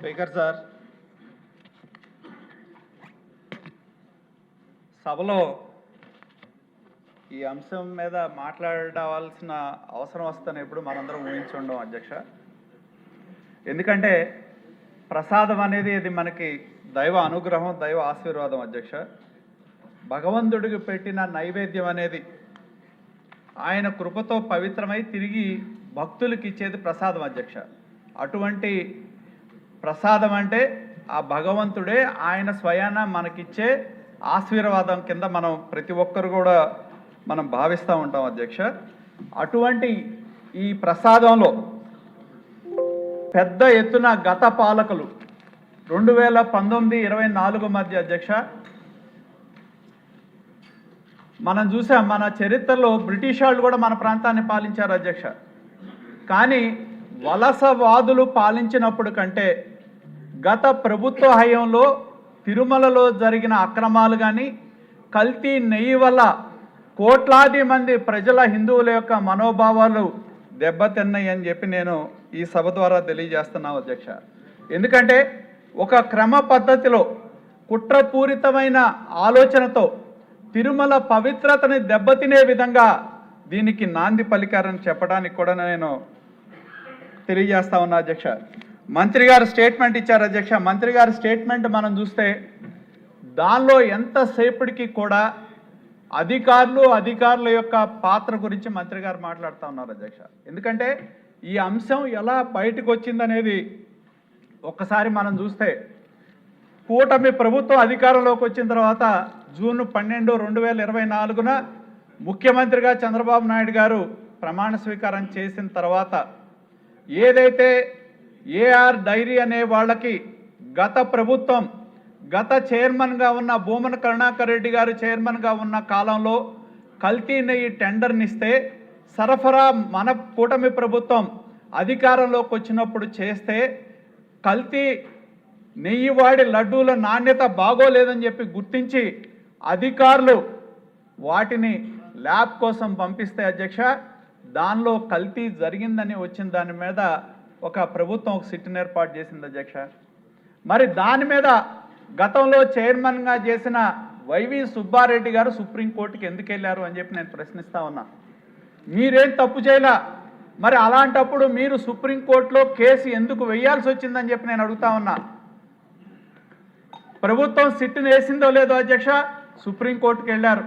Speaker sir, సభలో ఈ అంశం మీద మాట్లాడవలసిన అవసరం వస్తుందని ఎప్పుడు మనందరం ఊహించుండం అధ్యక్ష. ఎందుకంటే ప్రసాదం అనేది ఇది మనకి దైవ అనుగ్రహం, దైవ ఆశీర్వాదం అధ్యక్ష. భగవంతుడికి పెట్టిన నైవేద్యం అనేది ఆయన కృపతో పవిత్రమై తిరిగి భక్తులకు ఇచ్చేది ప్రసాదం అధ్యక్ష. అటువంటి ప్రసాదం అంటే ఆ భగవంతుడే ఆయన స్వయాన మనకిచ్చే ఆశీర్వాదం కింద మనం ప్రతి ఒక్కరు కూడా మనం భావిస్తూ ఉంటాం అధ్యక్ష. అటువంటి ఈ ప్రసాదంలో పెద్ద ఎత్తున గత పాలకులు 2019-24 మధ్య అధ్యక్ష మనం చూసాం. మన చరిత్రలో బ్రిటిష్ వాళ్ళు కూడా మన ప్రాంతాన్ని పాలించారు అధ్యక్ష. కానీ వలసవాదులు పాలించినప్పుడు కంటే గత ప్రభుత్వ హయాంలో తిరుమలలో జరిగిన అక్రమాలు కానీ, కల్తీ నెయ్యి వల్ల కోట్లాది మంది ప్రజల హిందువుల యొక్క మనోభావాలు దెబ్బతిన్నాయి అని చెప్పి నేను ఈ సభ ద్వారా తెలియజేస్తున్నాను అధ్యక్ష. ఎందుకంటే ఒక క్రమ పద్ధతిలో కుట్రపూరితమైన ఆలోచనతో తిరుమల పవిత్రతని దెబ్బతినే విధంగా దీనికి నాంది పలికారని చెప్పడానికి కూడా నేను తెలియజేస్తా ఉన్నా అధ్యక్ష. మంత్రి గారు స్టేట్మెంట్ ఇచ్చారు అధ్యక్ష. మంత్రి గారి స్టేట్మెంట్ మనం చూస్తే దానిలో ఎంతసేపటికి కూడా అధికారుల యొక్క పాత్ర గురించి మంత్రి గారు మాట్లాడుతూ ఉన్నారు అధ్యక్ష. ఎందుకంటే ఈ అంశం ఎలా బయటకు వచ్చిందనేది ఒక్కసారి మనం చూస్తే కూటమి ప్రభుత్వం అధికారంలోకి వచ్చిన తర్వాత జూన్ 12, 2024 ముఖ్యమంత్రిగా చంద్రబాబు నాయుడు గారు ప్రమాణ స్వీకారం చేసిన తర్వాత ఏదైతే ఏఆర్ డైరీ అనే వాళ్ళకి గత ప్రభుత్వం గత చైర్మన్గా ఉన్న భూమన కరుణాకర్ రెడ్డి గారు చైర్మన్గా ఉన్న కాలంలో కల్తీ నెయ్యి టెండర్నిస్తే సరఫరా మన కూటమి ప్రభుత్వం అధికారంలోకి వచ్చినప్పుడు చేస్తే కల్తీ నెయ్యి వాడి లడ్డూల నాణ్యత బాగోలేదని చెప్పి గుర్తించి అధికారులు వాటిని ల్యాబ్ కోసం పంపిస్తే అధ్యక్ష దానిలో కల్తీ జరిగిందని వచ్చిన దాని మీద ఒక ప్రభుత్వం ఒక సిట్ని ఏర్పాటు చేసింది అధ్యక్ష. మరి దాని మీద గతంలో చైర్మన్గా చేసిన వైవి సుబ్బారెడ్డి గారు సుప్రీంకోర్టుకి ఎందుకు వెళ్ళారు అని చెప్పి నేను ప్రశ్నిస్తా ఉన్నా. మీరేం తప్పు చేయలా, మరి అలాంటప్పుడు మీరు సుప్రీంకోర్టులో కేసు ఎందుకు వేయాల్సి వచ్చిందని చెప్పి నేను అడుగుతా ఉన్నా. ప్రభుత్వం సిట్ని వేసిందో లేదో అధ్యక్ష సుప్రీంకోర్టుకి వెళ్ళారు.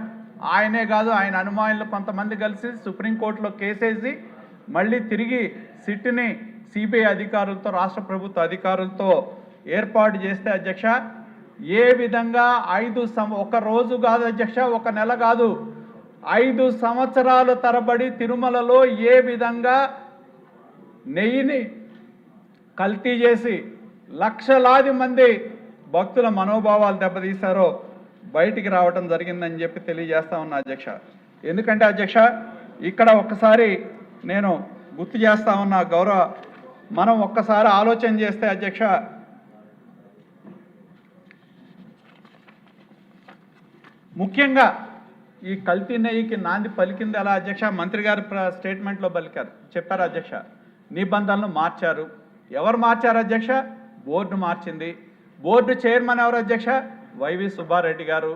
ఆయనే కాదు ఆయన అనుమానులు కొంతమంది కలిసి సుప్రీంకోర్టులో కేసేసి మళ్ళీ తిరిగి సిట్ని సిబిఐ అధికారులతో రాష్ట్ర ప్రభుత్వ అధికారులతో ఏర్పాటు చేస్తే అధ్యక్ష ఏ విధంగా ఒక రోజు కాదు అధ్యక్ష, ఒక నెల కాదు, 5 సంవత్సరాల తరబడి తిరుమలలో ఏ విధంగా నెయ్యిని కల్తీ చేసి లక్షలాది మంది భక్తుల మనోభావాలు దెబ్బతీశారో బయటికి రావటం జరిగిందని చెప్పి తెలియజేస్తా ఉన్నా అధ్యక్ష. ఎందుకంటే అధ్యక్ష ఇక్కడ ఒక్కసారి నేను గుర్తు చేస్తా ఉన్నా గౌరవ, మనం ఒక్కసారి ఆలోచన చేస్తే అధ్యక్ష ముఖ్యంగా ఈ కల్తీ నెయ్యికి నాంది పలికింది ఎలా అధ్యక్ష? మంత్రి గారు స్టేట్మెంట్లో చెప్పారు అధ్యక్ష. నిబంధనలు మార్చారు. ఎవరు మార్చారు అధ్యక్ష? బోర్డు మార్చింది. బోర్డు చైర్మన్ ఎవరు అధ్యక్ష? వైవి సుబ్బారెడ్డి గారు.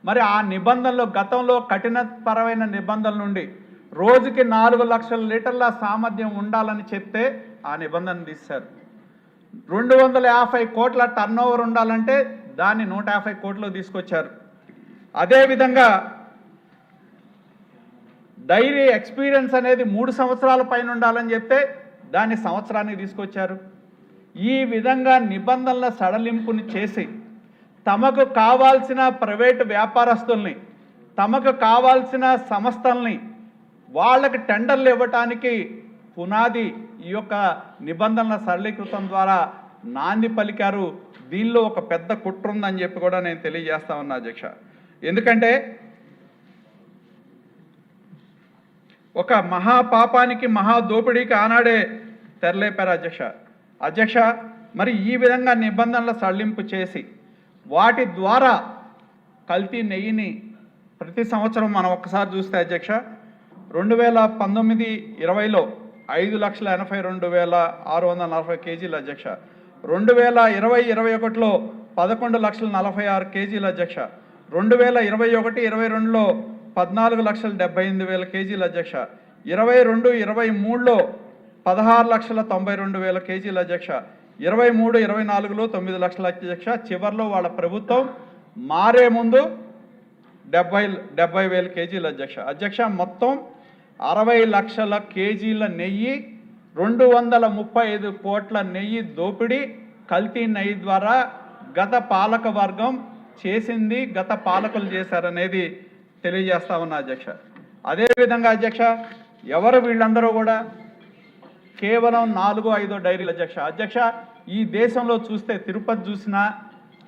మరి ఆ నిబంధనలు గతంలో కఠినపరమైన నిబంధనల నుండి రోజుకి 4 లక్షల లీటర్ల సామర్థ్యం ఉండాలని చెప్తే ఆ నిబంధన తీశారు. 250 కోట్ల టర్నోవర్ ఉండాలంటే దాన్ని 150 కోట్లు తీసుకొచ్చారు. అదేవిధంగా డైరీ ఎక్స్పీరియన్స్ అనేది 3 సంవత్సరాల పైన ఉండాలని చెప్తే దాన్ని సంవత్సరానికి తీసుకొచ్చారు. ఈ విధంగా నిబంధనల సడలింపుని చేసి తమకు కావాల్సిన ప్రైవేటు వ్యాపారస్తుల్ని, తమకు కావాల్సిన సంస్థల్ని వాళ్ళకి టెండర్లు ఇవ్వటానికి పునాది ఈ యొక్క నిబంధనల సరళీకృతం ద్వారా నాంది పలికారు. దీనిలో ఒక పెద్ద కుట్ర ఉందని చెప్పి కూడా నేను తెలియజేస్తా ఉన్నా అధ్యక్ష. ఎందుకంటే ఒక మహాపాపానికి మహాదోపిడీకి ఆనాడే తెరలేపారు అధ్యక్ష. మరి ఈ విధంగా నిబంధనల సడలింపు చేసి వాటి ద్వారా కల్తీ నెయ్యిని ప్రతి సంవత్సరం మనం ఒక్కసారి చూస్తే అధ్యక్ష 2019-20లో 5,82,640 కేజీలు అధ్యక్ష. 2020-21లో 11,46,000 కేజీలు అధ్యక్ష. 2021-22లో 14,78,000 కేజీలు అధ్యక్ష. 22-23లో 16,92,000 కేజీలు అధ్యక్ష. 23-24లో 9 లక్షల అధ్యక్ష. చివరిలో వాళ్ళ ప్రభుత్వం మారే ముందు 70,000 కేజీలు అధ్యక్ష. అధ్యక్ష మొత్తం 60 లక్షల కేజీల నెయ్యి, 235 కోట్ల నెయ్యి దోపిడీ, కల్తీ నెయ్యి ద్వారా గత పాలక వర్గం చేసింది, గత పాలకులు చేశారనేది తెలియజేస్తా ఉన్నా అధ్యక్ష. అదేవిధంగా అధ్యక్ష, ఎవరు వీళ్ళందరూ కూడా కేవలం 4-5 డైరీలు అధ్యక్ష. అధ్యక్ష, ఈ దేశంలో చూస్తే తిరుపతి చూసినా,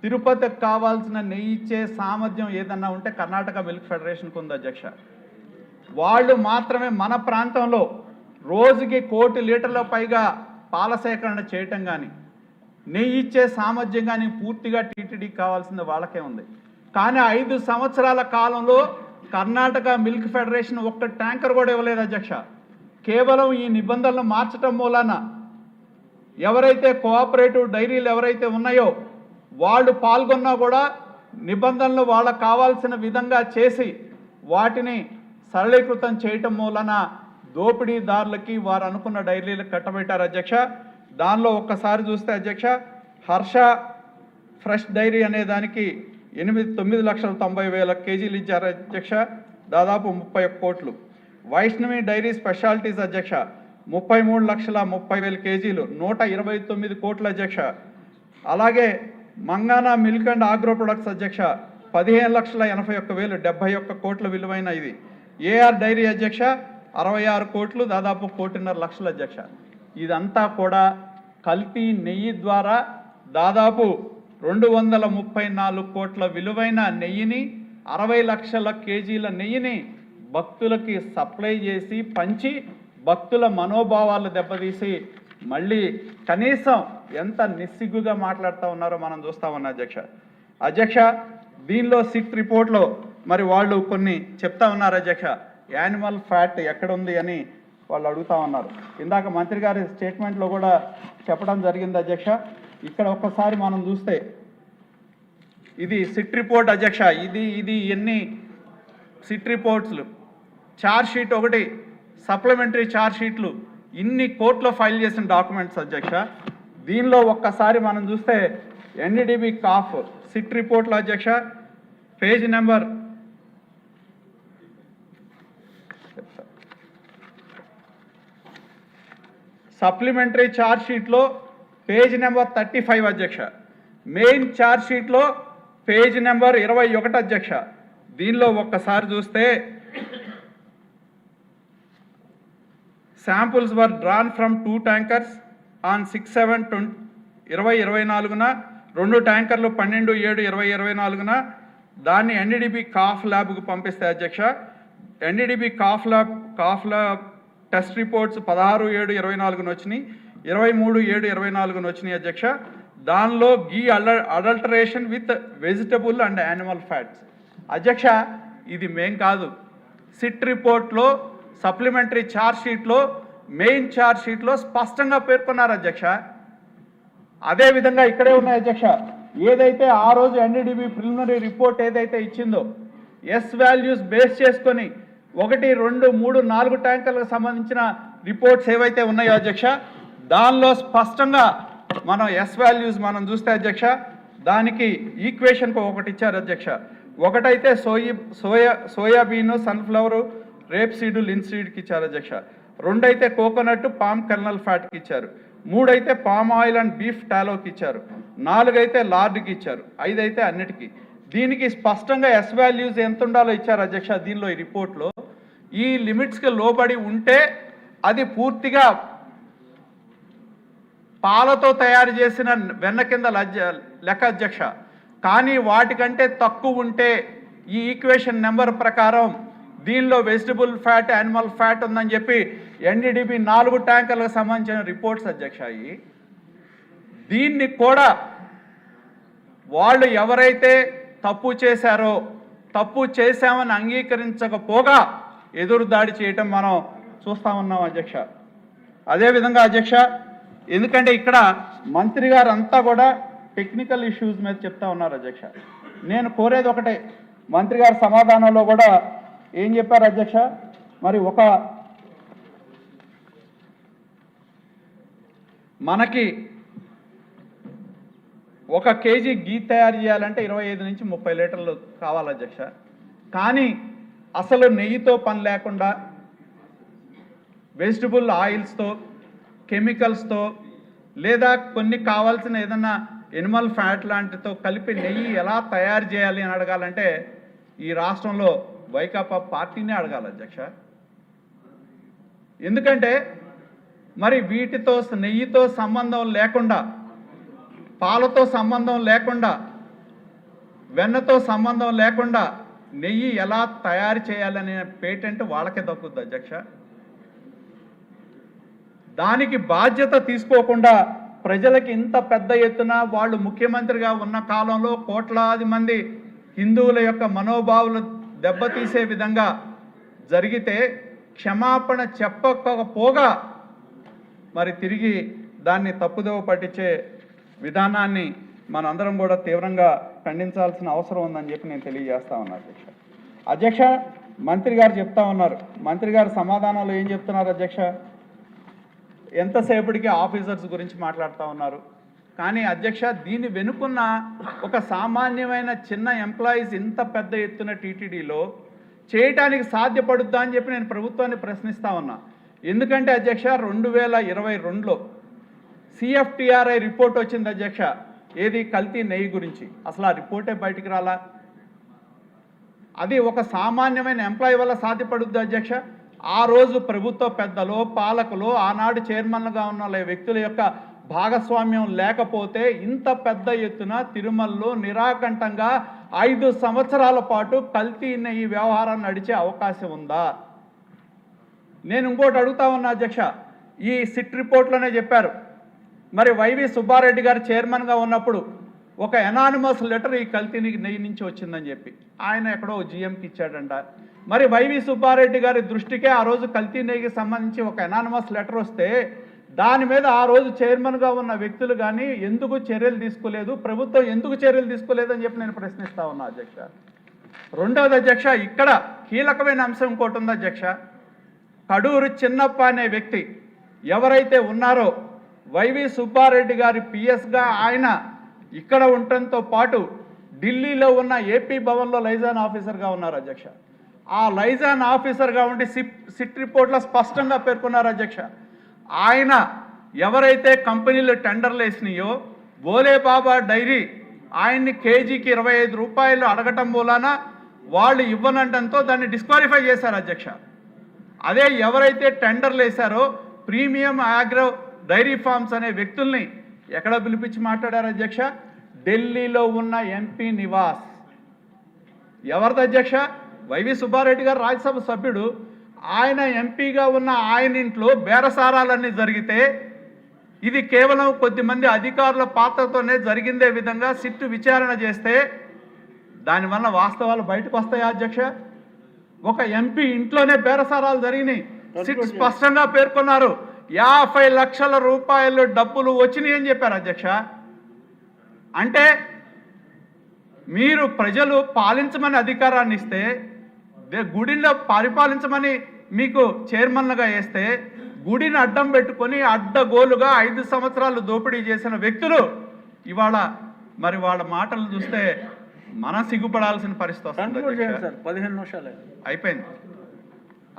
తిరుపతికి కావాల్సిన నెయ్యి ఇచ్చే సామర్థ్యం ఏదన్నా ఉంటే కర్ణాటక మిల్క్ ఫెడరేషన్కి ఉంది అధ్యక్ష. వాళ్ళు మాత్రమే మన ప్రాంతంలో రోజుకి 1 కోటి లీటర్ల పైగా పాల సేకరణ చేయటం కానీ, నెయ్యి ఇచ్చే సామర్థ్యం కానీ పూర్తిగా టీటీడీకి కావాల్సింది వాళ్ళకే ఉంది. కానీ 5 సంవత్సరాల కాలంలో కర్ణాటక మిల్క్ ఫెడరేషన్ ఒక్క ట్యాంకర్ కూడా ఇవ్వలేదు అధ్యక్ష. కేవలం ఈ నిబంధనలు మార్చడం మూలాన ఎవరైతే కోఆపరేటివ్ డైరీలు ఎవరైతే ఉన్నాయో వాళ్ళు పాల్గొన్నా కూడా నిబంధనలు వాళ్ళకు కావాల్సిన విధంగా చేసి వాటిని సరళీకృతం చేయటం మూలన దోపిడీదారులకి వారు అనుకున్న డైరీలకు కట్టబెట్టారు అధ్యక్ష. దానిలో ఒక్కసారి చూస్తే అధ్యక్ష, హర్ష ఫ్రెష్ డైరీ అనే దానికి 9,90,000 కేజీలు ఇచ్చారు అధ్యక్ష, దాదాపు 31 కోట్లు. వైష్ణవి డైరీ స్పెషాలిటీస్ అధ్యక్ష 33,30,000 కేజీలు, 129 కోట్ల అధ్యక్ష. అలాగే మంగానా మిల్క్ అండ్ ఆగ్రో ప్రొడక్ట్స్ అధ్యక్ష 15,81,000, 71 కోట్ల విలువైన ఇది. ఏఆర్ డైరీ అధ్యక్ష 66 కోట్లు, దాదాపు 1.5 లక్షల అధ్యక్ష. ఇదంతా కూడా కల్తీ నెయ్యి ద్వారా దాదాపు 234 కోట్ల విలువైన నెయ్యిని, 60 లక్షల కేజీల నెయ్యిని భక్తులకి సప్లై చేసి పంచి భక్తుల మనోభావాలు దెబ్బతీసి మళ్ళీ కనీసం ఎంత నిస్సిగ్గుగా మాట్లాడుతూ ఉన్నారో మనం చూస్తా ఉన్నాం అధ్యక్ష. అధ్యక్ష, దీనిలో సిట్ రిపోర్ట్లో మరి వాళ్ళు కొన్ని చెప్తా ఉన్నారు అధ్యక్ష. యానిమల్ ఫ్యాట్ ఎక్కడుంది అని వాళ్ళు అడుగుతా ఉన్నారు. ఇందాక మంత్రి గారి స్టేట్మెంట్లో కూడా చెప్పడం జరిగింది అధ్యక్ష. ఇక్కడ ఒక్కసారి మనం చూస్తే ఇది సిట్ రిపోర్ట్ అధ్యక్ష. ఇది ఎన్ని సిట్ రిపోర్ట్స్లు, ఛార్జ్ షీట్ ఒకటి, సప్లిమెంటరీ ఛార్జ్ షీట్లు, ఇన్ని కోర్టులో ఫైల్ చేసిన డాక్యుమెంట్స్ అధ్యక్ష. దీనిలో ఒక్కసారి మనం చూస్తే ఎన్డీడీబీ కాఫ్ సిట్ రిపోర్ట్లో అధ్యక్ష పేజ్ నెంబర్ సప్లిమెంటరీ ఛార్జ్ షీట్లో పేజ్ నెంబర్ 35 అధ్యక్ష, మెయిన్ ఛార్జ్ షీట్లో పేజ్ నెంబర్ 21 అధ్యక్ష. దీనిలో ఒక్కసారి చూస్తే samples were drawn from 2 tankers on 6/7/2024న, 2 ట్యాంకర్లు 12/7/2024న దాన్ని ఎన్డీడీబీ కాఫ్ ల్యాబ్కు పంపిస్తే అధ్యక్ష. ఎన్డీడీబీ కాఫ్ ల్యాబ్ టెస్ట్ రిపోర్ట్స్ 16/7/24న వచ్చినాయి, 23/7/24న వచ్చినాయి అధ్యక్ష. దానిలో ghee adulteration with vegetable and animal fats అధ్యక్ష. ఇది మేం కాదు, సిట్ రిపోర్ట్లో సప్లిమెంటరీ ఛార్జ్ షీట్లో మెయిన్ ఛార్జ్ షీట్లో స్పష్టంగా పేర్కొన్నారు అధ్యక్ష. అదేవిధంగా ఇక్కడే ఉన్నాయి అధ్యక్ష. ఏదైతే ఆ రోజు ఎన్డీడీబీ ప్రిలిమినరీ రిపోర్ట్ ఏదైతే ఇచ్చిందో ఎస్ వాల్యూస్ బేస్ చేసుకొని 1, 2, 3, 4 ట్యాంకర్లకు సంబంధించిన రిపోర్ట్స్ ఏవైతే ఉన్నాయో అధ్యక్ష, దానిలో స్పష్టంగా మనం ఎస్ వాల్యూస్ మనం చూస్తే అధ్యక్ష దానికి ఈక్వేషన్కు ఒకటి ఇచ్చారు అధ్యక్ష. ఒకటైతే సోయాబీను, సన్ఫ్లవరు, రేప్ సీడు, లిన్సీడ్కి ఇచ్చారు అధ్యక్ష. 2 అయితే కోకోనట్, పామ్ కర్నల్ ఫ్యాట్కి ఇచ్చారు. 3 అయితే పామ్ ఆయిల్ అండ్ బీఫ్ టాలోకి ఇచ్చారు. 4 అయితే లార్డ్కి ఇచ్చారు. 5 అయితే అన్నిటికీ. దీనికి స్పష్టంగా ఎస్ వాల్యూస్ ఎంత ఉండాలో ఇచ్చారు అధ్యక్ష. దీనిలో ఈ రిపోర్ట్లో ఈ లిమిట్స్కి లోబడి ఉంటే అది పూర్తిగా పాలతో తయారు చేసిన వెన్న కింద లెక్క అధ్యక్ష. కానీ వాటికంటే తక్కువ ఉంటే ఈ ఈక్వేషన్ నెంబర్ ప్రకారం దీనిలో వెజిటబుల్ ఫ్యాట్, యానిమల్ ఫ్యాట్ ఉందని చెప్పి ఎన్డీడీబీ 4 ట్యాంకర్లకు సంబంధించిన రిపోర్ట్స్ అధ్యక్ష. దీన్ని కూడా వాళ్ళు ఎవరైతే తప్పు చేశారో, తప్పు చేశామని అంగీకరించకపోగా ఎదురుదాడి చేయటం మనం చూస్తూ ఉన్నాం అధ్యక్ష. అదేవిధంగా అధ్యక్ష, ఎందుకంటే ఇక్కడ మంత్రి గారు అంతా కూడా టెక్నికల్ ఇష్యూస్ మీద చెప్తా ఉన్నారు అధ్యక్ష. నేను కోరేది ఒకటే, మంత్రి గారి సమాధానంలో కూడా ఏం చెప్పారు అధ్యక్ష, మరి మనకి 1 కేజీ గీ తయారు చేయాలంటే 25 నుంచి 30 లీటర్లు కావాలి అధ్యక్ష. కానీ అసలు నెయ్యితో పని లేకుండా వెజిటబుల్ ఆయిల్స్తో, కెమికల్స్తో, లేదా కొన్ని కావాల్సిన ఏదన్నా ఎనిమల్ ఫ్యాట్ లాంటితో కలిపి నెయ్యి ఎలా తయారు చేయాలి అని అడగాలంటే ఈ రాష్ట్రంలో వైకాపా పార్టీనే అడగాలి అధ్యక్ష. ఎందుకంటే మరి వీటితో, నెయ్యితో సంబంధం లేకుండా, పాలతో సంబంధం లేకుండా, వెన్నతో సంబంధం లేకుండా నెయ్యి ఎలా తయారు చేయాలనే పేటెంట్ వాళ్ళకే దక్కుద్ది అధ్యక్ష. దానికి బాధ్యత తీసుకోకుండా ప్రజలకి ఇంత పెద్ద ఎత్తున వాళ్ళు ముఖ్యమంత్రిగా ఉన్న కాలంలో కోట్లాది మంది హిందువుల యొక్క మనోభావాలు దెబ్బతీసే విధంగా జరిగితే క్షమాపణ చెప్పకపోగా మరి తిరిగి దాన్ని తప్పుదోవ పట్టించే విధానాన్ని మనందరం కూడా తీవ్రంగా ఖండించాల్సిన అవసరం ఉందని చెప్పి నేను తెలియజేస్తా ఉన్నా అధ్యక్ష. అధ్యక్ష, మంత్రి గారు చెప్తా ఉన్నారు, మంత్రి గారు సమాధానంలో ఏం చెప్తున్నారు అధ్యక్ష, ఎంతసేపటికి ఆఫీసర్స్ గురించి మాట్లాడుతూ ఉన్నారు. కానీ అధ్యక్ష, దీన్ని వెనుకున్న ఒక సామాన్యమైన చిన్న ఎంప్లాయీస్ ఇంత పెద్ద ఎత్తున టీటీడీలో చేయటానికి సాధ్యపడుద్దా అని చెప్పి నేను ప్రభుత్వాన్ని ప్రశ్నిస్తా ఉన్నా. ఎందుకంటే అధ్యక్ష, 2022లో CFTRI రిపోర్ట్ వచ్చింది అధ్యక్ష, ఏది కల్తీ నెయ్యి గురించి. అసలు ఆ రిపోర్టే బయటికి రాలా. అది ఒక సామాన్యమైన ఎంప్లాయీ వల్ల సాధ్యపడుద్ది అధ్యక్ష. ఆ రోజు ప్రభుత్వ పెద్దలు, పాలకులు, ఆనాడు చైర్మన్లుగా ఉన్న వ్యక్తుల యొక్క భాగస్వామ్యం లేకపోతే ఇంత పెద్ద ఎత్తున తిరుమలలో నిరాకంఠంగా 5 సంవత్సరాల పాటు కల్తీ నెయ్యి వ్యవహారాన్ని నడిచే అవకాశం ఉందా? నేను ఇంకోటి అడుగుతా ఉన్నా అధ్యక్ష, ఈ సిట్ రిపోర్ట్లోనే చెప్పారు, మరి వైవి సుబ్బారెడ్డి గారు చైర్మన్గా ఉన్నప్పుడు ఒక ఎనానిమస్ లెటర్ ఈ కల్తీ నెయ్యి నుంచి వచ్చిందని చెప్పి ఆయన ఎక్కడో GMకి ఇచ్చాడంట. మరి వైవి సుబ్బారెడ్డి గారి దృష్టికే ఆ రోజు కల్తీ నెయ్యికి సంబంధించి ఒక ఎనానిమస్ లెటర్ వస్తే దాని మీద ఆ రోజు చైర్మన్గా ఉన్న వ్యక్తులు కానీ ఎందుకు చర్యలు తీసుకోలేదు, ప్రభుత్వం ఎందుకు చర్యలు తీసుకోలేదని చెప్పి నేను ప్రశ్నిస్తా ఉన్నా అధ్యక్ష. రెండవది అధ్యక్ష, ఇక్కడ కీలకమైన అంశం ఇంకోటి ఉంది అధ్యక్ష. కడూరు చిన్నప్ప అనే వ్యక్తి ఎవరైతే ఉన్నారో వైవి సుబ్బారెడ్డి గారి పిఎస్గా ఆయన ఇక్కడ ఉండటంతో పాటు ఢిల్లీలో ఉన్న AP భవన్లో లైజాన్ ఆఫీసర్గా ఉన్నారు అధ్యక్ష. ఆ లైజాన్ ఆఫీసర్గా ఉండి సిట్ రిపోర్ట్లో స్పష్టంగా పేర్కొన్నారు అధ్యక్ష, ఆయన ఎవరైతే కంపెనీలు టెండర్లు వేసినాయో బోలే బాబా డైరీ ఆయన్ని కేజీకి 25 రూపాయలు అడగటం మూలాన వాళ్ళు ఇవ్వనంటంతో దాన్ని డిస్క్వాలిఫై చేశారు అధ్యక్ష. అదే ఎవరైతే టెండర్లు వేశారో ప్రీమియం ఆగ్రో డైరీ ఫార్మ్స్ అనే వ్యక్తుల్ని ఎక్కడ పిలిపించి మాట్లాడారు అధ్యక్ష? ఢిల్లీలో ఉన్న MP నివాస్. ఎవరిది అధ్యక్ష? వైవి సుబ్బారెడ్డి గారు రాజ్యసభ సభ్యుడు. ఆయన ఎంపీగా ఉన్న ఆయన ఇంట్లో బేరసారాలన్నీ జరిగితే ఇది కేవలం కొద్దిమంది అధికారుల పాత్రతోనే జరిగిందే విధంగా సిట్టు విచారణ చేస్తే దానివల్ల వాస్తవాలు బయటకు వస్తాయా అధ్యక్ష? ఒక ఎంపీ ఇంట్లోనే బేరసారాలు జరిగినాయి. సిట్ స్పష్టంగా పేర్కొన్నారు, 50 లక్షల రూపాయలు డబ్బులు వచ్చినాయి అని చెప్పారు అధ్యక్ష. అంటే మీరు ప్రజలు పాలించమని అధికారాన్ని ఇస్తే, గుడిలో పరిపాలించమని మీకు చైర్మన్లుగా వేస్తే గుడిని అడ్డం పెట్టుకొని అడ్డగోలుగా 5 సంవత్సరాలు దోపిడీ చేసిన వ్యక్తులు ఇవాళ మరి వాళ్ళ మాటలు చూస్తే మనం సిగ్గుపడాల్సిన పరిస్థితి వస్తుంది. 15 నిమిషాలు అయిపోయింది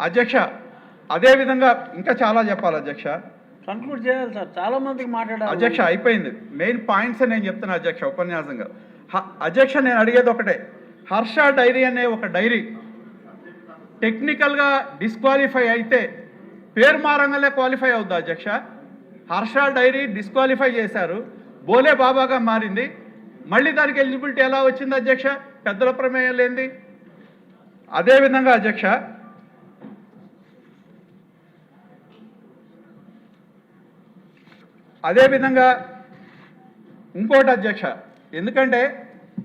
అధ్యక్ష. అదేవిధంగా ఇంకా చాలా చెప్పాలి అధ్యక్ష. కంక్లూడ్ చేయాలి సార్, చాలా మందికి మాట్లాడాలి అధ్యక్ష. అయిపోయింది, మెయిన్ పాయింట్స్ నేను చెప్తున్నా అధ్యక్ష ఉపన్యాసంగా. అధ్యక్ష, నేను అడిగేది ఒకటే, హర్ష డైరీ అనే ఒక డైరీ టెక్నికల్గా డిస్క్వాలిఫై అయితే పేరు మారంగానే క్వాలిఫై అవుద్దా అధ్యక్ష? హర్ష డైరీ డిస్క్వాలిఫై చేశారు, బోలే బాబాగా మారింది, మళ్ళీ దానికి ఎలిజిబిలిటీ ఎలా వచ్చింది అధ్యక్ష? పెద్దల ప్రమేయం లేనిది. అదేవిధంగా అధ్యక్ష, అదేవిధంగా ఇంకోటి అధ్యక్ష, ఎందుకంటే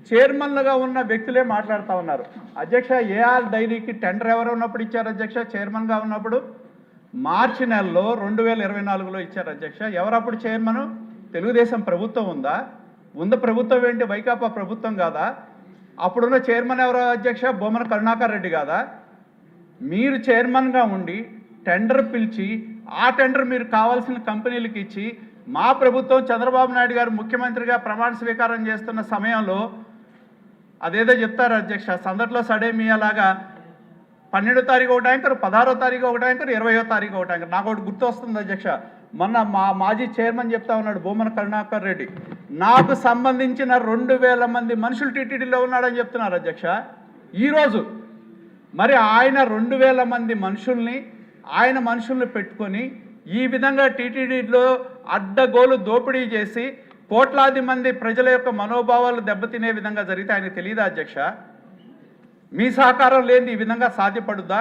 చైర్మన్లుగా ఉన్న వ్యక్తులే మాట్లాడుతూ ఉన్నారు అధ్యక్ష. AR డైరీకి టెండర్ ఎవరు ఉన్నప్పుడు ఇచ్చారు అధ్యక్ష? చైర్మన్గా ఉన్నప్పుడు మార్చి నెలలో 2024లో ఇచ్చారు అధ్యక్ష. ఎవరప్పుడు చైర్మను? తెలుగుదేశం ప్రభుత్వం ఉందా? ఉన్న ప్రభుత్వం ఏంటి? వైకాపా ప్రభుత్వం కాదా? అప్పుడున్న చైర్మన్ ఎవరో అధ్యక్ష? బొమ్మన కరుణాకర్ రెడ్డి కాదా? మీరు చైర్మన్గా ఉండి టెండర్ పిలిచి ఆ టెండర్ మీరు కావాల్సిన కంపెనీలకు ఇచ్చి మా ప్రభుత్వం చంద్రబాబు నాయుడు గారు ముఖ్యమంత్రిగా ప్రమాణ స్వీకారం చేస్తున్న సమయంలో అదేదో చెప్తారు అధ్యక్ష, సందట్లో సడేమియాలాగా 12వ తారీఖు ఒక ట్యాంకర్, 16వ తారీఖు ఒక ట్యాంకర్, 20వ తారీఖు ఒక ట్యాంకర్. నాకు ఒకటి గుర్తు వస్తుంది అధ్యక్ష, మొన్న మాజీ చైర్మన్ చెప్తా ఉన్నాడు బొమ్మన కరుణాకర్ రెడ్డి, నాకు సంబంధించిన 2000 మంది మనుషులు టీటీడీలో ఉన్నాడని చెప్తున్నారు అధ్యక్ష. ఈరోజు మరి ఆయన 2000 మంది మనుషుల్ని పెట్టుకొని ఈ విధంగా టీటీడీలో అడ్డగోలు దోపిడీ చేసి కోట్లాది మంది ప్రజల యొక్క మనోభావాలు దెబ్బతినే విధంగా జరిగితే ఆయన తెలియదా అధ్యక్ష? మీ సహకారం లేని ఈ విధంగా సాధ్యపడుద్దా?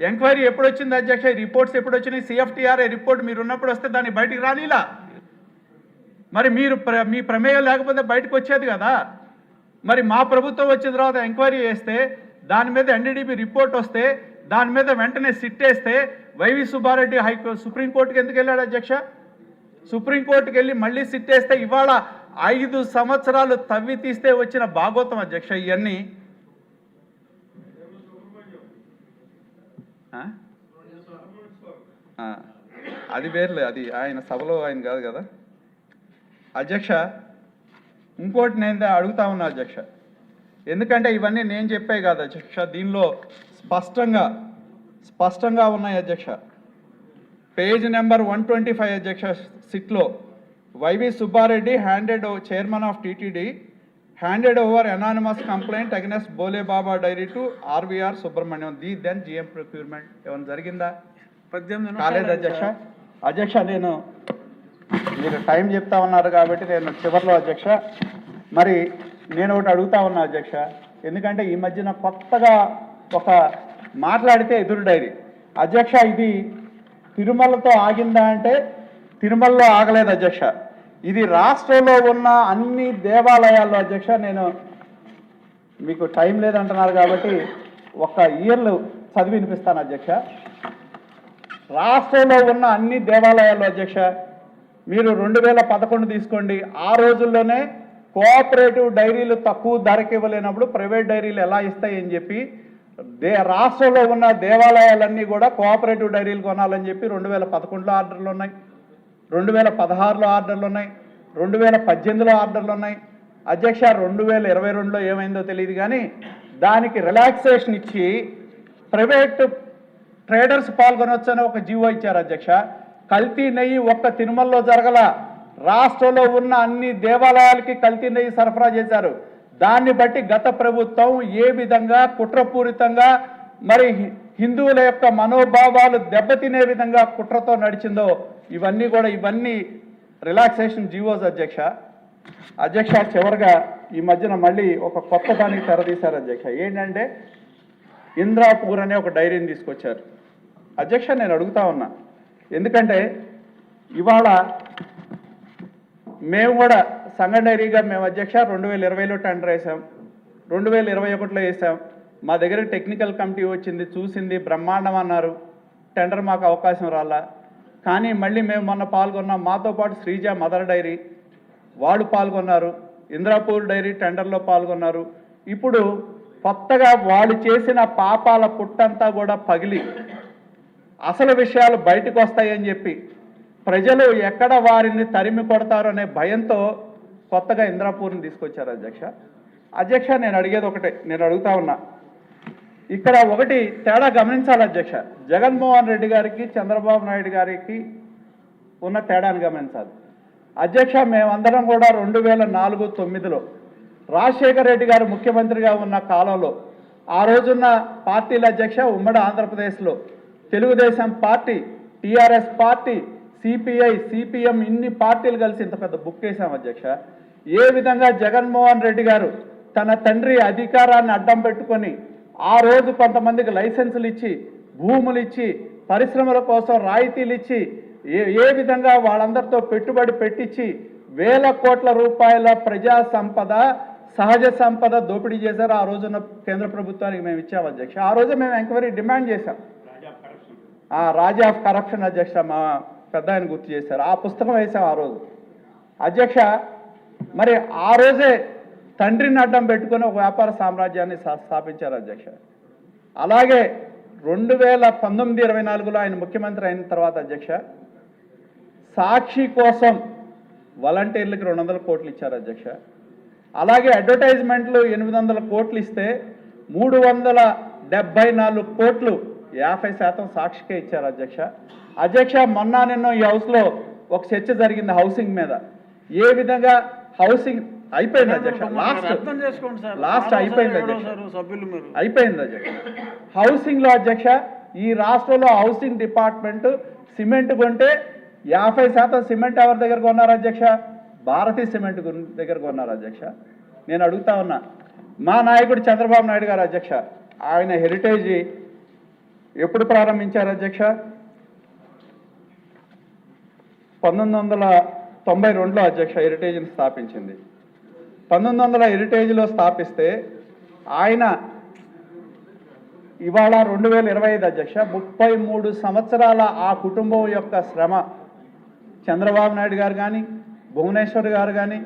ఎంక్వైరీ ఎప్పుడు వచ్చింది అధ్యక్ష? ఈ రిపోర్ట్స్ ఎప్పుడు వచ్చినాయి? సిఎఫ్టీఆర్ఏ రిపోర్ట్ మీరు ఉన్నప్పుడు వస్తే దాన్ని బయటికి రానిలా, మరి మీరు మీ ప్రమేయం లేకపోతే బయటకు వచ్చేది కదా. మరి మా ప్రభుత్వం వచ్చిన తర్వాత ఎంక్వైరీ చేస్తే దాని మీద ఎన్డీడీబీ రిపోర్ట్ వస్తే దాని మీద వెంటనే సిట్టేస్తే వైవి సుబ్బారెడ్డి సుప్రీంకోర్టుకి ఎందుకు వెళ్ళాడు అధ్యక్ష? సుప్రీంకోర్టుకి వెళ్ళి మళ్ళీ సిట్టేస్తే ఇవాళ 5 సంవత్సరాలు తవ్వి తీస్తే వచ్చిన భాగోతం అధ్యక్ష ఇవన్నీ. అది వేర్లే, అది ఆయన సభలో ఆయన కాదు కదా అధ్యక్ష. ఇంకోటి నేను అడుగుతా ఉన్నా అధ్యక్ష, ఎందుకంటే ఇవన్నీ నేను చెప్పే కాదు అధ్యక్ష, దీనిలో స్పష్టంగా ఉన్నాయి అధ్యక్ష. పేజ్ నెంబర్ 125 అధ్యక్ష, సిట్లో Y V Subba Reddy chairman of TTD handed over anonymous complaint against Bhole Baba dairy to RVR Subrahmanyam the then GM procurement. ఏమైనా జరిగిందా? 18 కాలేదు అధ్యక్ష. అధ్యక్ష నేను మీరు టైం చెప్తా ఉన్నారు కాబట్టి నేను చివరిలో అధ్యక్ష మరి నేను ఒకటి అడుగుతా ఉన్నా అధ్యక్ష, ఎందుకంటే ఈ మధ్యన కొత్తగా ఒక మాట్లాడితే ఎదురు డైరీ అధ్యక్ష, ఇది తిరుమలతో ఆగిందా అంటే తిరుమలలో ఆగలేదు అధ్యక్ష, ఇది రాష్ట్రంలో ఉన్న అన్ని దేవాలయాల్లో అధ్యక్ష. నేను మీకు టైం లేదంటున్నారు కాబట్టి ఒక ఇయర్లు చదివి వినిపిస్తాను అధ్యక్ష. రాష్ట్రంలో ఉన్న అన్ని దేవాలయాల్లో అధ్యక్ష మీరు 2011 తీసుకోండి, ఆ రోజుల్లోనే కోఆపరేటివ్ డైరీలు తక్కువ ధరకి ఇవ్వలేనప్పుడు ప్రైవేట్ డైరీలు ఎలా ఇస్తాయని చెప్పి రాష్ట్రంలో ఉన్న దేవాలయాలన్నీ కూడా కోఆపరేటివ్ డైరీలు కొనాలని చెప్పి 2011లో ఆర్డర్లు ఉన్నాయి, 2016లో ఆర్డర్లు ఉన్నాయి, 2018లో ఆర్డర్లు ఉన్నాయి అధ్యక్ష. 2022లో ఏమైందో తెలియదు కానీ దానికి రిలాక్సేషన్ ఇచ్చి ప్రైవేట్ ట్రేడర్స్ పాల్గొనొచ్చని ఒక జీవో ఇచ్చారు అధ్యక్ష. కల్తీ నెయ్యి ఒక్క తిరుమలలో జరగల, రాష్ట్రంలో ఉన్న అన్ని దేవాలయాలకి కల్తీ నెయ్యి సరఫరా చేశారు. దాన్ని బట్టి గత ప్రభుత్వం ఏ విధంగా కుట్రపూరితంగా మరి హిందువుల యొక్క మనోభావాలు దెబ్బతినే విధంగా కుట్రతో నడిచిందో ఇవన్నీ రిలాక్సేషన్ జీవోస్ అధ్యక్ష. అధ్యక్ష చివరిగా ఈ మధ్యన మళ్ళీ ఒక కొత్త దానికి తెరదీశారు అధ్యక్ష. ఏంటంటే ఇంద్రాపూర్ అనే ఒక డైరీని తీసుకొచ్చారు అధ్యక్ష. నేను అడుగుతా ఉన్నా, ఎందుకంటే ఇవాళ మేము కూడా సంఘ డైరీగా మేము అధ్యక్ష 2020లో టెండర్ వేసాం, 2021లో వేసాం. మా దగ్గర టెక్నికల్ కమిటీ వచ్చింది, చూసింది, బ్రహ్మాండం అన్నారు, టెండర్ మాకు అవకాశం రాలా. కానీ మళ్ళీ మేము మొన్న పాల్గొన్నాం, మాతో పాటు శ్రీజ మదర్ డైరీ వాళ్ళు పాల్గొన్నారు, ఇంద్రాపూర్ డైరీ టెండర్లో పాల్గొన్నారు. ఇప్పుడు కొత్తగా వాళ్ళు చేసిన పాపాల పుట్టంతా కూడా పగిలి అసలు విషయాలు బయటకు వస్తాయని చెప్పి ప్రజలు ఎక్కడ వారిని తరిమి కొడతారు అనే భయంతో కొత్తగా ఇంద్రాపూర్ని తీసుకొచ్చారు అధ్యక్ష. నేను అడిగేది ఒకటే, నేను అడుగుతా ఉన్నా, ఇక్కడ ఒకటి తేడా గమనించాలి అధ్యక్ష. జగన్మోహన్ రెడ్డి గారికి చంద్రబాబు నాయుడు గారికి ఉన్న తేడాను గమనించాలి అధ్యక్ష. మేమందరం కూడా 2004-09లో రాజశేఖర రెడ్డి గారు ముఖ్యమంత్రిగా ఉన్న కాలంలో ఆ రోజున్న పార్టీల అధ్యక్ష ఉమ్మడి ఆంధ్రప్రదేశ్లో Telugu Desam party, TRS party, CPI, CPM ఇన్ని పార్టీలు కలిసి ఇంత పెద్ద బుక్ వేసాం అధ్యక్ష. ఏ విధంగా జగన్మోహన్ రెడ్డి గారు తన తండ్రి అధికారాన్ని అడ్డం పెట్టుకొని ఆ రోజు కొంతమందికి లైసెన్సులు ఇచ్చి, భూములు ఇచ్చి, పరిశ్రమల కోసం రాయితీలు ఇచ్చి ఏ విధంగా వాళ్ళందరితో పెట్టుబడి పెట్టించి వేల కోట్ల రూపాయల ప్రజా సంపద, సహజ సంపద దోపిడీ చేశారు. ఆ రోజున కేంద్ర ప్రభుత్వానికి మేము ఇచ్చాం అధ్యక్ష. ఆ రోజు మేము ఎంక్వైరీ డిమాండ్ చేశాం. రాజా ఆఫ్ కరప్షన్ అధ్యక్ష, మా పెద్ద ఆయన గుర్తు చేశారు. ఆ పుస్తకం వేసాం ఆ రోజు. అధ్యక్ష, మరి ఆ రోజే తండ్రిని అడ్డం పెట్టుకుని ఒక వ్యాపార సామ్రాజ్యాన్ని స్థాపించారు అధ్యక్ష. అలాగే 2019-24లో ఆయన ముఖ్యమంత్రి అయిన తర్వాత అధ్యక్ష, సాక్షి కోసం వాలంటీర్లకి 200 కోట్లు ఇచ్చారు అధ్యక్ష. అలాగే అడ్వర్టైజ్మెంట్లు 800 కోట్లు ఇస్తే 374 కోట్లు 50% సాక్షికే ఇచ్చారు అధ్యక్ష. అధ్యక్ష, నిన్న ఈ హౌస్లో ఒక చర్చ జరిగింది హౌసింగ్ మీద. ఏ విధంగా హౌసింగ్ అయిపోయింది అధ్యక్ష, లాస్ట్ అయిపోయింది అధ్యక్ష, అయిపోయింది అధ్యక్ష. హౌసింగ్లో అధ్యక్ష, ఈ రాష్ట్రంలో హౌసింగ్ డిపార్ట్మెంట్ సిమెంట్ కొంటే 50% సిమెంట్ ఎవరి దగ్గర కొన్నారు అధ్యక్ష? భారతీయ సిమెంట్ దగ్గర కొన్నారు అధ్యక్ష. నేను అడుగుతా ఉన్నా, మా నాయకుడు చంద్రబాబు నాయుడు గారు అధ్యక్ష, ఆయన హెరిటేజ్ ఎప్పుడు ప్రారంభించారు అధ్యక్ష? 1992లో అధ్యక్ష హెరిటేజ్ని స్థాపించింది. 1900 హెరిటేజ్లో స్థాపిస్తే ఆయన ఇవాళ 2025 అధ్యక్ష, 33 సంవత్సరాల ఆ కుటుంబం యొక్క శ్రమ చంద్రబాబు నాయుడు గారు కానీ, భువనేశ్వర్ గారు కానీ,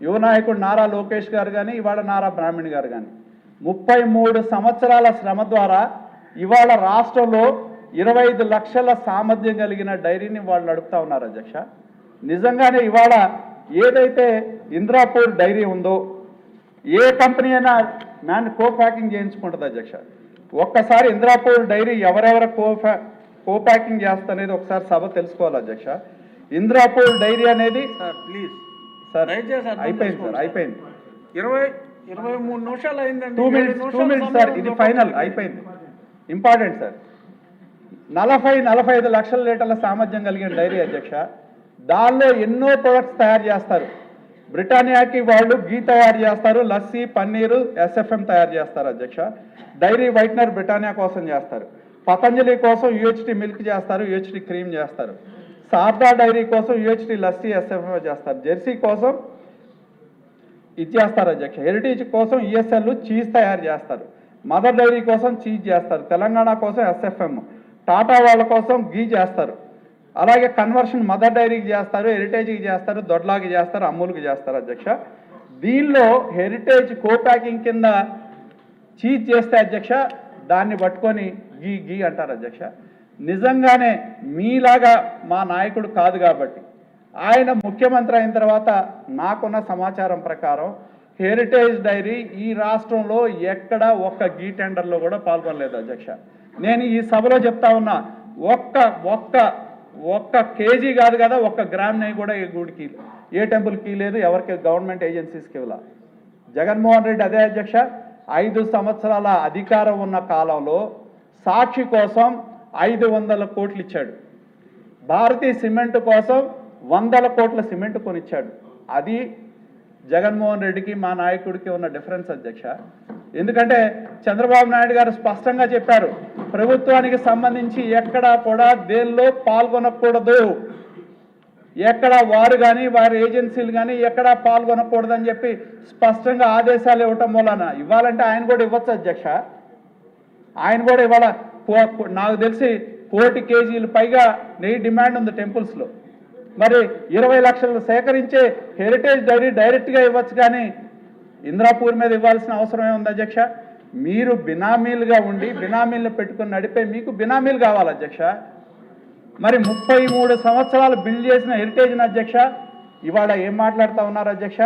యువ నాయకుడు నారా లోకేష్ గారు కానీ, ఇవాళ నారా బ్రాహ్మణి గారు కానీ 33 సంవత్సరాల శ్రమ ద్వారా ఇవాళ రాష్ట్రంలో 25 లక్షల సామర్థ్యం కలిగిన డైరీని వాళ్ళు నడుపుతా ఉన్నారు అధ్యక్ష. నిజంగానే ఇవాళ ఏదైతే ఇంద్రాపూర్ డైరీ ఉందో, ఏ కంపెనీ అయినా కో ప్యాకింగ్ చేయించుకుంటుంది అధ్యక్ష. ఒక్కసారి ఇంద్రాపూర్ డైరీ ఎవరెవరు కో ప్యాకింగ్ చేస్తనేది ఒకసారి సభ తెలుసుకోవాలి అధ్యక్ష. ఇంద్రాపూర్ డైరీ అనేది సార్ అయిపోయింది సార్, అయిపోయింది. 23 నిమిషాలు అయిందండి. 2 మినిట్స్ సార్, ఇది ఫైనల్ అయిపోయింది. ఇంపార్టెంట్ సార్, 40-45 లక్షల లీటర్ల సామర్థ్యం కలిగిన డైరీ అధ్యక్ష. దానిలో ఎన్నో ప్రొడక్ట్స్ తయారు చేస్తారు. బ్రిటానియాకి వాళ్ళు గీ తయారు చేస్తారు, లస్సీ, పన్నీరు, ఎస్ఎఫ్ఎం తయారు చేస్తారు అధ్యక్ష. డైరీ వైట్నర్ బ్రిటానియా కోసం చేస్తారు, పతంజలి కోసం యూహెచ్టీ మిల్క్ చేస్తారు, యూహెచ్టీ క్రీమ్ చేస్తారు, శారదా డైరీ కోసం యూహెచ్టీ లస్సీ, ఎస్ఎఫ్ఎం చేస్తారు, జెర్సీ కోసం ఇది చేస్తారు అధ్యక్ష. హెరిటేజ్ కోసం ఈఎస్ఎల్ చీజ్ తయారు చేస్తారు, మదర్ డైరీ కోసం చీజ్ చేస్తారు, తెలంగాణ కోసం ఎస్ఎఫ్ఎం, టాటా వాళ్ళ కోసం గీ చేస్తారు, అలాగే కన్వర్షన్ మదర్ డైరీకి చేస్తారు, హెరిటేజ్కి చేస్తారు, దొడ్లాకి చేస్తారు, అమూల్కి చేస్తారు అధ్యక్ష. దీనిలో హెరిటేజ్ కో ప్యాకింగ్ కింద చీజ్ చేస్తే అధ్యక్ష, దాన్ని పట్టుకొని గీ గీ అంటారు అధ్యక్ష. నిజంగానే మీలాగా మా నాయకుడు కాదు కాబట్టి, ఆయన ముఖ్యమంత్రి అయిన తర్వాత నాకున్న సమాచారం ప్రకారం హెరిటేజ్ డైరీ ఈ రాష్ట్రంలో ఎక్కడ ఒక్క గీ టెండర్లో కూడా పాల్గొనలేదు అధ్యక్ష. నేను ఈ సభలో చెప్తా ఉన్నా, ఒక్క కేజీ కాదు కదా, ఒక్క గ్రామ్ నెయ్యి కూడా ఏ గుడికి, ఏ టెంపుల్కి లేదు, ఎవరికి గవర్నమెంట్ ఏజెన్సీస్కి ఇవ్వాల. జగన్మోహన్ రెడ్డి అదే అధ్యక్ష, 5 సంవత్సరాల అధికారం ఉన్న కాలంలో సాక్షి కోసం 500 కోట్లు ఇచ్చాడు, భారతీయ సిమెంట్ కోసం 100 కోట్ల సిమెంట్ కొనిచ్చాడు. అది జగన్మోహన్ రెడ్డికి మా నాయకుడికి ఉన్న డిఫరెన్స్ అధ్యక్ష. ఎందుకంటే చంద్రబాబు నాయుడు గారు స్పష్టంగా చెప్పారు, ప్రభుత్వానికి సంబంధించి ఎక్కడా కూడా దేనిలో పాల్గొనకూడదు, ఎక్కడ వారు కానీ వారి ఏజెన్సీలు కానీ ఎక్కడా పాల్గొనకూడదని చెప్పి స్పష్టంగా ఆదేశాలు ఇవ్వటం వలన ఇవ్వాలంటే ఆయన కూడా ఇవ్వచ్చు అధ్యక్ష. ఆయన కూడా ఇవాళ నాకు తెలిసి 1 కోటి కేజీలు పైగా నెయ్యి డిమాండ్ ఉంది టెంపుల్స్లో. మరి 20 లక్షలు సేకరించే హెరిటేజ్ డైరీ డైరెక్ట్గా ఇవ్వచ్చు, కానీ ఇంద్రాపూర్ మీద ఇవ్వాల్సిన అవసరం ఏముంది అధ్యక్ష? మీరు బినామీలుగా ఉండి బినామీలను పెట్టుకుని నడిపే మీకు బినామీలు కావాలి అధ్యక్ష. మరి 33 సంవత్సరాలు బిల్డ్ చేసిన హెరిటేజ్ని అధ్యక్ష ఇవాళ ఏం మాట్లాడుతూ ఉన్నారు అధ్యక్ష?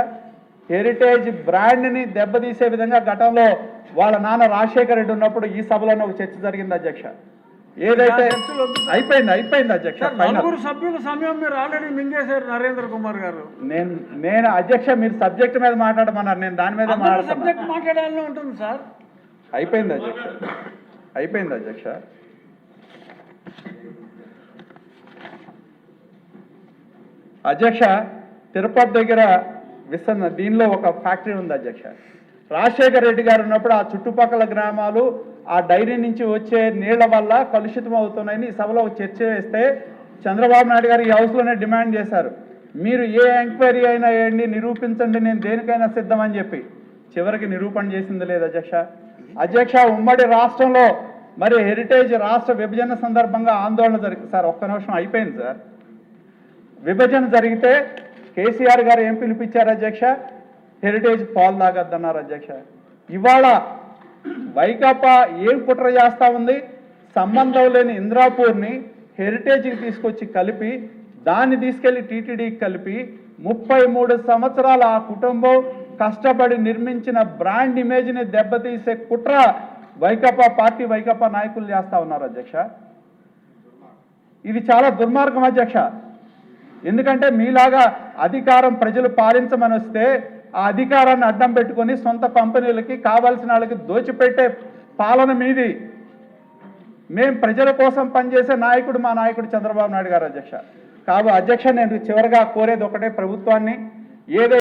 హెరిటేజ్ బ్రాండ్ని దెబ్బతీసే విధంగా గతంలో వాళ్ళ నాన్న రాజశేఖర రెడ్డి ఉన్నప్పుడు ఈ సభలోనే ఒక చర్చ జరిగింది అధ్యక్ష. ఏదైతే అయిపోయింది అధ్యక్ష. సభ్యుల సమయం మీరు ఆల్రెడీ మింగేశారు నరేంద్ర కుమార్ గారు. నేను అధ్యక్ష, మీరు సబ్జెక్ట్ మీద మాట్లాడమన్నారు, నేను దాని మీద మాట్లాడాలని ఉంటుంది సార్. అయిపోయింది అధ్యక్ష. అధ్యక్ష, తిరుపతి దగ్గర దీనిలో ఒక ఫ్యాక్టరీ ఉంది అధ్యక్ష. రాజశేఖర రెడ్డి గారు ఉన్నప్పుడు ఆ చుట్టుపక్కల గ్రామాలు ఆ డైరీ నుంచి వచ్చే నీళ్ల వల్ల కలుషితం అవుతున్నాయని ఈ సభలో చర్చ వేస్తే చంద్రబాబు నాయుడు గారు ఈ హౌస్లోనే డిమాండ్ చేశారు, మీరు ఏ ఎంక్వైరీ అయినా వేయండి, నిరూపించండి, నేను దేనికైనా సిద్ధమని చెప్పి. చివరికి నిరూపణ చేసింది లేదు అధ్యక్ష. ఉమ్మడి రాష్ట్రంలో మరి హెరిటేజ్ రాష్ట్ర విభజన సందర్భంగా ఆందోళన జరిగింది సార్. ఒక్క నిమిషం, అయిపోయింది సార్. విభజన జరిగితే కేసీఆర్ గారు ఏం పిలిపించారు అధ్యక్ష? హెరిటేజ్ పాలు తాగద్దన్నారు అధ్యక్ష. ఇవాళ వైకాపా ఏం కుట్ర చేస్తా ఉంది? సంబంధం లేని ఇంద్రాపూర్ని హెరిటేజ్కి తీసుకొచ్చి కలిపి దాన్ని తీసుకెళ్లి టీటీడీకి కలిపి 33 సంవత్సరాల ఆ కుటుంబం కష్టపడి నిర్మించిన బ్రాండ్ ఇమేజ్ని దెబ్బతీసే కుట్ర వైకాపా పార్టీ వైకాపా నాయకులు చేస్తా ఉన్నారు అధ్యక్ష. ఇది చాలా దుర్మార్గం అధ్యక్ష. ఎందుకంటే మీలాగా అధికారం ప్రజలు పాలించమని వస్తే ఆ అధికారాన్ని అడ్డం పెట్టుకొని సొంత కంపెనీలకి కావాల్సిన వాళ్ళకి దోచిపెట్టే పాలన మీది. మేం ప్రజల కోసం పనిచేసే నాయకుడు మా నాయకుడు చంద్రబాబు నాయుడు గారు అధ్యక్ష. అధ్యక్ష నేను చివరిగా కోరేది ఒకటే, ప్రభుత్వాన్ని ఏదైతే